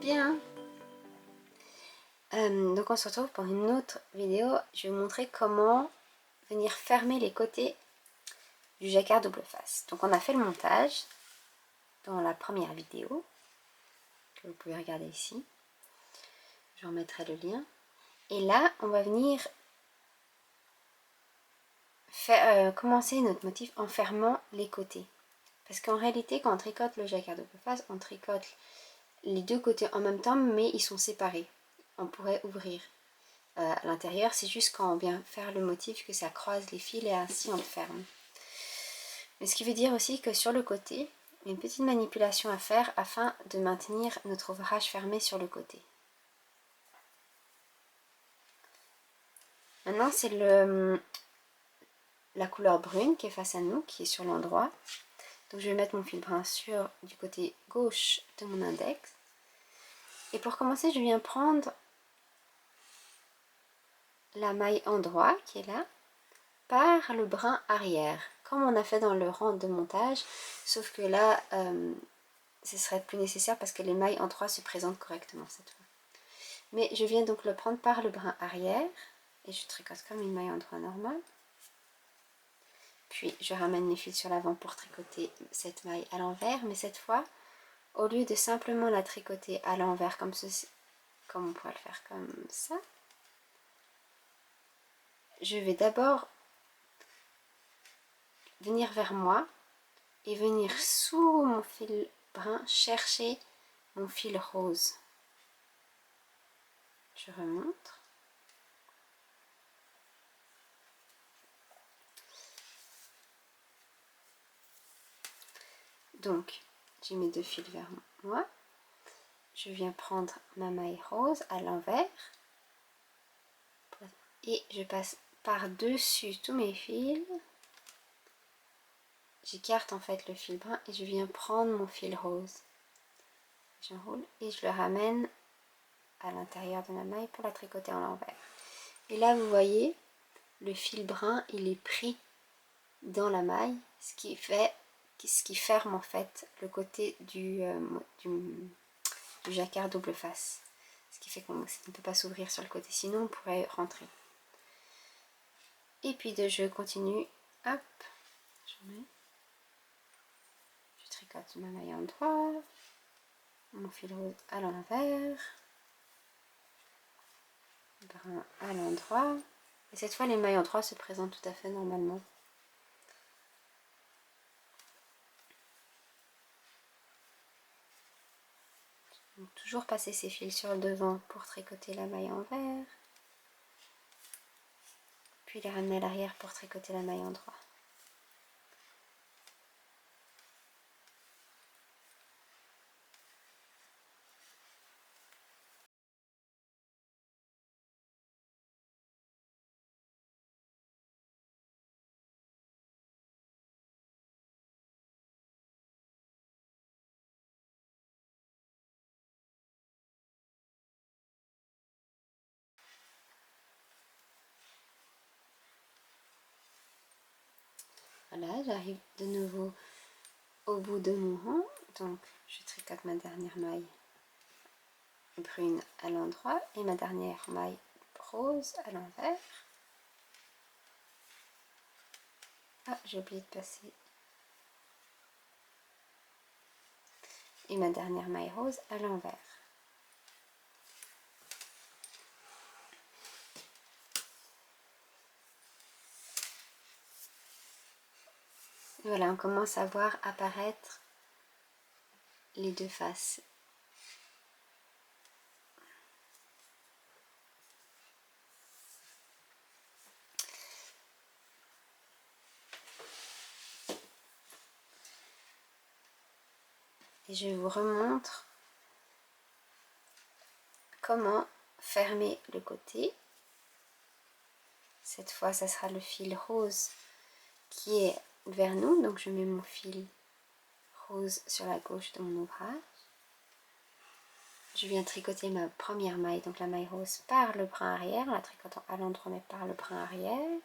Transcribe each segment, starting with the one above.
bien. Donc on se retrouve pour une autre vidéo. Je vais vous montrer comment venir fermer les côtés du jacquard double face. Donc on a fait le montage dans la première vidéo que vous pouvez regarder ici. Je remettrai le lien. Et là on va venir commencer notre motif en fermant les côtés. Parce qu'en réalité quand on tricote le jacquard double face, on tricote les deux côtés en même temps mais ils sont séparés. On pourrait ouvrir à l'intérieur, c'est juste quand on vient faire le motif que ça croise les fils et ainsi on le ferme. Mais ce qui veut dire aussi que sur le côté, il y a une petite manipulation à faire afin de maintenir notre ouvrage fermé sur le côté. Maintenant c'est la couleur brune qui est face à nous, qui est sur l'endroit. Donc je vais mettre mon fil brun sur du côté gauche de mon index. Et pour commencer, je viens prendre la maille endroit qui est là par le brin arrière, comme on a fait dans le rang de montage, sauf que là ce serait plus nécessaire parce que les mailles en 3 se présentent correctement cette fois. Mais je viens donc le prendre par le brin arrière et je tricote comme une maille en 3 normale. Puis je ramène mes fils sur l'avant pour tricoter cette maille à l'envers, mais cette fois, au lieu de simplement la tricoter à l'envers comme ceci, comme on pourrait le faire comme ça, je vais d'abord venir vers moi et venir sous mon fil brun chercher mon fil rose. Je remonte. Donc, j'ai mes deux fils vers moi. Je viens prendre ma maille rose à l'envers et je passe par-dessus tous mes fils. J'écarte en fait le fil brun et je viens prendre mon fil rose. J'enroule et je le ramène à l'intérieur de ma maille pour la tricoter en l'envers. Et là, vous voyez, le fil brun, il est pris dans la maille, ce qui ferme en fait le côté du jacquard double face. Ce qui fait qu'on ne peut pas s'ouvrir sur le côté, sinon on pourrait rentrer. Et puis je continue, hop, je tricote ma maille en droit, mon fil rose à l'envers, brun à l'endroit, et cette fois les mailles en 3 se présentent tout à fait normalement. Donc, toujours passer ces fils sur le devant pour tricoter la maille envers, puis les ramener à l'arrière pour tricoter la maille en droit. Voilà, j'arrive de nouveau au bout de mon rang, donc je tricote ma dernière maille brune à l'endroit et ma dernière maille rose à l'envers. Ah, j'ai oublié de passer. Et ma dernière maille rose à l'envers. Voilà, on commence à voir apparaître les deux faces. Et je vous remontre comment fermer le côté. Cette fois, ça sera le fil rose qui est vers nous. Donc, je mets mon fil rose sur la gauche de mon ouvrage. Je viens tricoter ma première maille, donc la maille rose, par le brin arrière, en la tricotant à l'endroit mais par le brin arrière.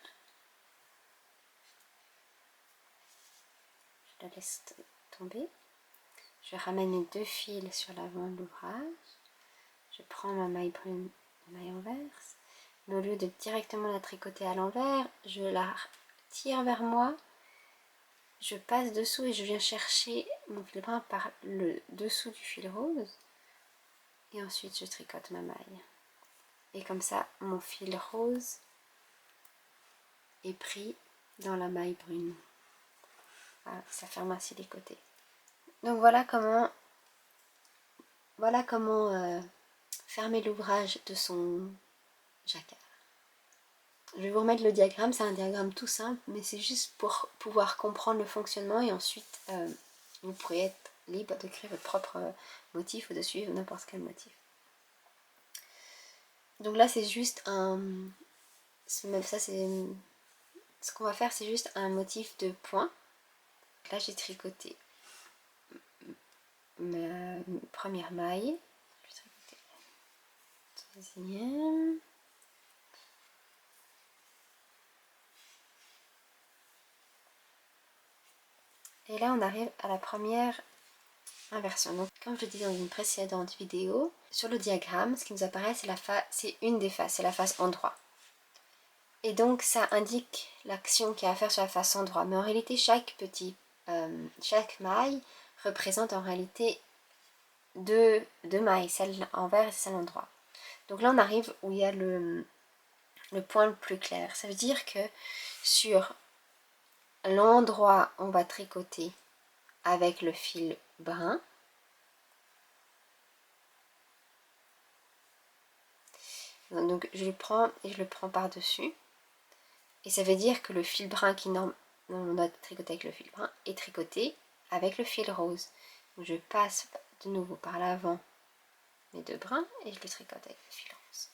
Je la laisse tomber. Je ramène mes deux fils sur l'avant de l'ouvrage. je prends ma maille brune, la maille inverse, mais au lieu de directement la tricoter à l'envers, je la tire vers moi, je passe dessous et je viens chercher mon fil brun par le dessous du fil rose, et ensuite je tricote ma maille. Et comme ça, mon fil rose est pris dans la maille brune. Voilà, ça ferme ainsi les côtés. Donc voilà comment fermer l'ouvrage de son jacquard. Je vais vous remettre le diagramme, c'est un diagramme tout simple, mais c'est juste pour pouvoir comprendre le fonctionnement et ensuite vous pourrez être libre de créer votre propre motif ou de suivre n'importe quel motif. Donc là c'est juste ça c'est ce qu'on va faire, c'est juste un motif de point. Là j'ai tricoté ma première maille, je vais tricoter la deuxième. Et là on arrive à la première inversion. Donc comme je disais dans une précédente vidéo, sur le diagramme, ce qui nous apparaît c'est une des faces, c'est la face endroit. Et donc ça indique l'action qu'il y a à faire sur la face endroit. Mais en réalité chaque maille représente en réalité deux mailles, celle envers et celle endroit. Donc là on arrive où il y a le point le plus clair. Ça veut dire que sur l'endroit on va tricoter avec le fil brun. Donc je le prends et je le prends par dessus. Et ça veut dire que le fil brun on doit tricoter avec le fil brun est tricoté avec le fil rose. Donc je passe de nouveau par l'avant mes deux brins et je le tricote avec le fil rose.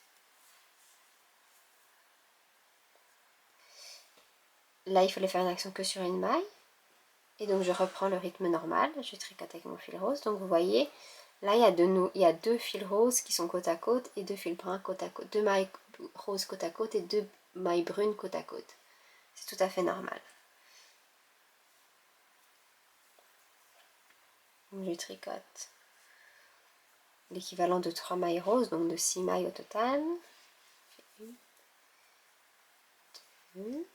Là il fallait faire une action que sur une maille. Et donc je reprends le rythme normal, je tricote avec mon fil rose. Donc vous voyez, là il y a deux fils roses qui sont côte à côte et deux fils bruns côte à côte. Deux mailles roses côte à côte et deux mailles brunes côte à côte. C'est tout à fait normal. Donc je tricote l'équivalent de 3 mailles roses, donc de 6 mailles au total. 1, 2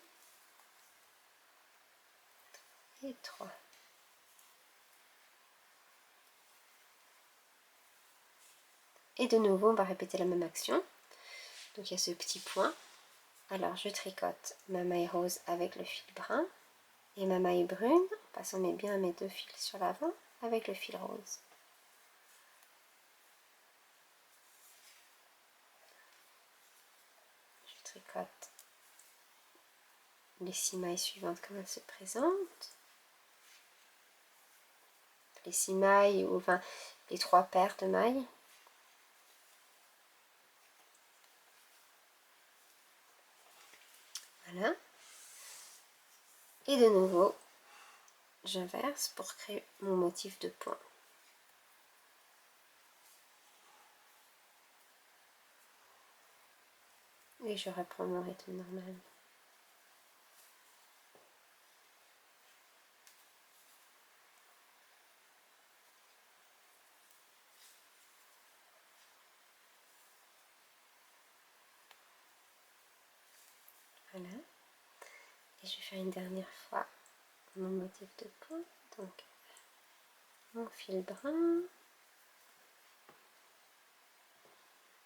et 3. Et de nouveau, on va répéter la même action. Donc il y a ce petit point. Alors je tricote ma maille rose avec le fil brun et ma maille brune, en passant bien mes deux fils sur l'avant avec le fil rose. Je tricote les 6 mailles suivantes comme elles se présentent. Les 6 mailles, ou enfin les 3 paires de mailles. Voilà. Et de nouveau, j'inverse pour créer mon motif de point. Et je reprends mon rythme normal. Voilà. Et je vais faire une dernière fois mon motif de point. Donc, mon fil brun,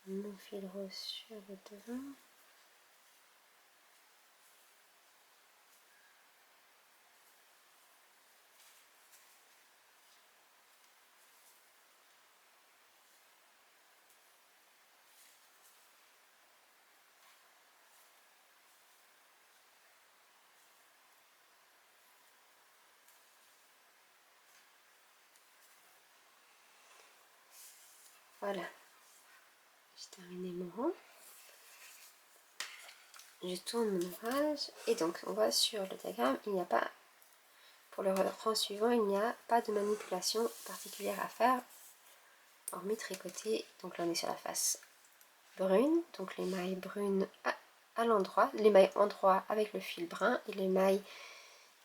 mon fil rose sur le devant. Voilà, j'ai terminé mon rang. Je tourne mon ouvrage et donc on voit sur le diagramme, il n'y a pas, pour le rang suivant, il n'y a pas de manipulation particulière à faire, hormis tricoter. Donc là on est sur la face brune, donc les mailles brunes à l'endroit, les mailles endroit avec le fil brun et les mailles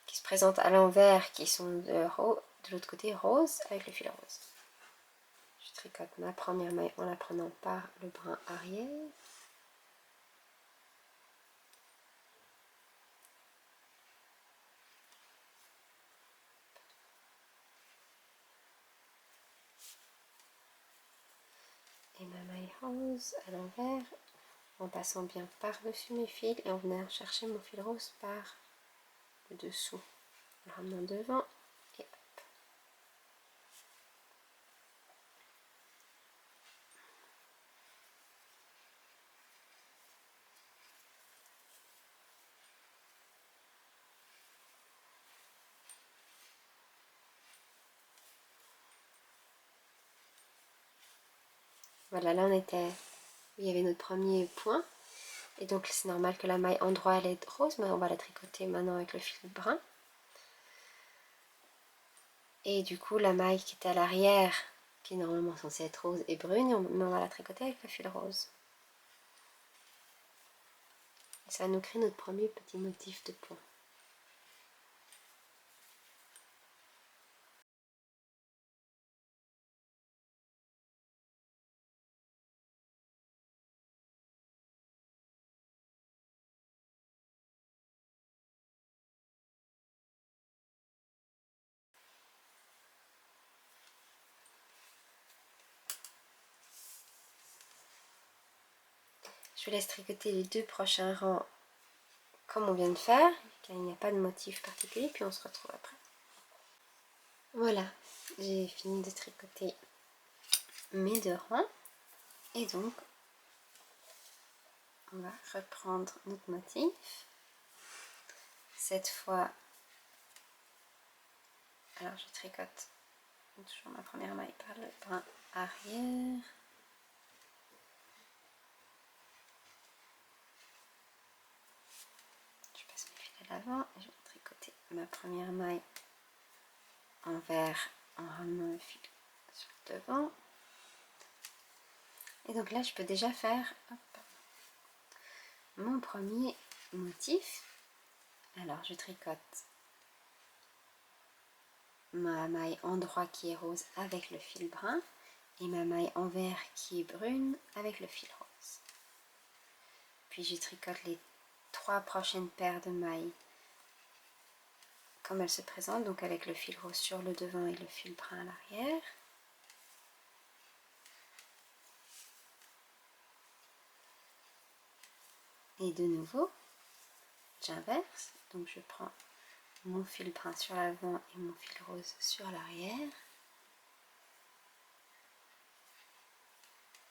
qui se présentent à l'envers qui sont de l'autre côté rose avec le fil rose. Je tricote ma première maille en la prenant par le brin arrière. Et ma maille rose à l'envers, en passant bien par-dessus mes fils et en venant chercher mon fil rose par le dessous, en le ramenant devant et hop. Voilà, là on était, il y avait notre premier point, et donc c'est normal que la maille endroit elle est rose, mais on va la tricoter maintenant avec le fil brun. Et du coup la maille qui était à l'arrière, qui est normalement censée être rose et brune, on va la tricoter avec le fil rose. Et ça va nous créer notre premier petit motif de point. Je vous laisse tricoter les 2 prochains rangs comme on vient de faire, car il n'y a pas de motif particulier, puis on se retrouve après. Voilà, j'ai fini de tricoter mes 2 rangs, et donc on va reprendre notre motif. Cette fois, alors je tricote toujours ma première maille par le brin arrière. Je passe mes fils à l'avant et je vais tricoter ma première maille envers en ramenant le fil sur le devant. Et donc là je peux déjà faire mon premier motif. Alors je tricote ma maille endroit qui est rose avec le fil brun et ma maille envers qui est brune avec le fil rose. Puis je tricote les 3 prochaines paires de mailles comme elles se présentent, donc avec le fil rose sur le devant et le fil brun à l'arrière. Et de nouveau, j'inverse, donc je prends mon fil brun sur l'avant et mon fil rose sur l'arrière.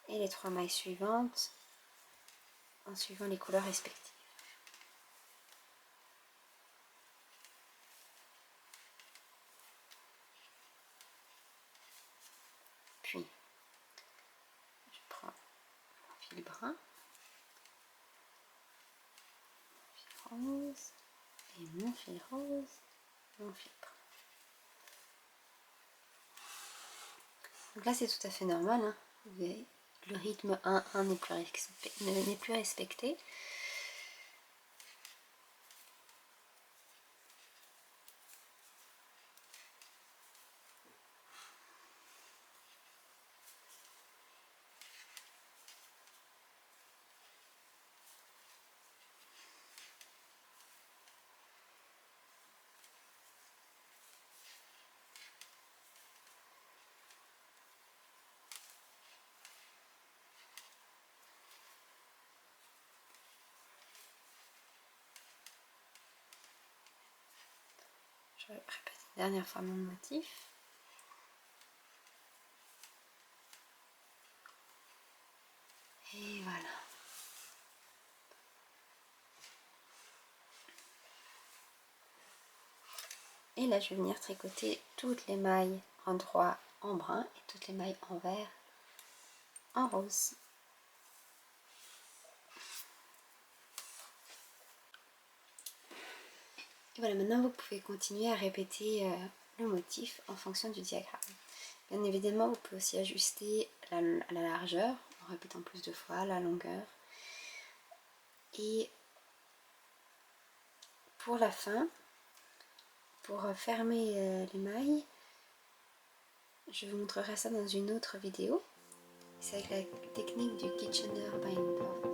Et les 3 mailles suivantes en suivant les couleurs respectives. Puis, je prends mon fil brun, rose, et mon fil rose, mon fil brun. Donc là c'est tout à fait normal, hein. Vous voyez, le rythme 1-1 n'est plus respecté. Je répète une dernière fois mon motif. Et voilà. Et là je vais venir tricoter toutes les mailles en droit en brun et toutes les mailles en vert en rose. Et voilà, maintenant vous pouvez continuer à répéter le motif en fonction du diagramme. Bien évidemment, vous pouvez aussi ajuster la largeur en répétant plus de fois, la longueur. Et pour la fin, pour fermer les mailles, je vous montrerai ça dans une autre vidéo. C'est avec la technique du Kitchener Bind Off.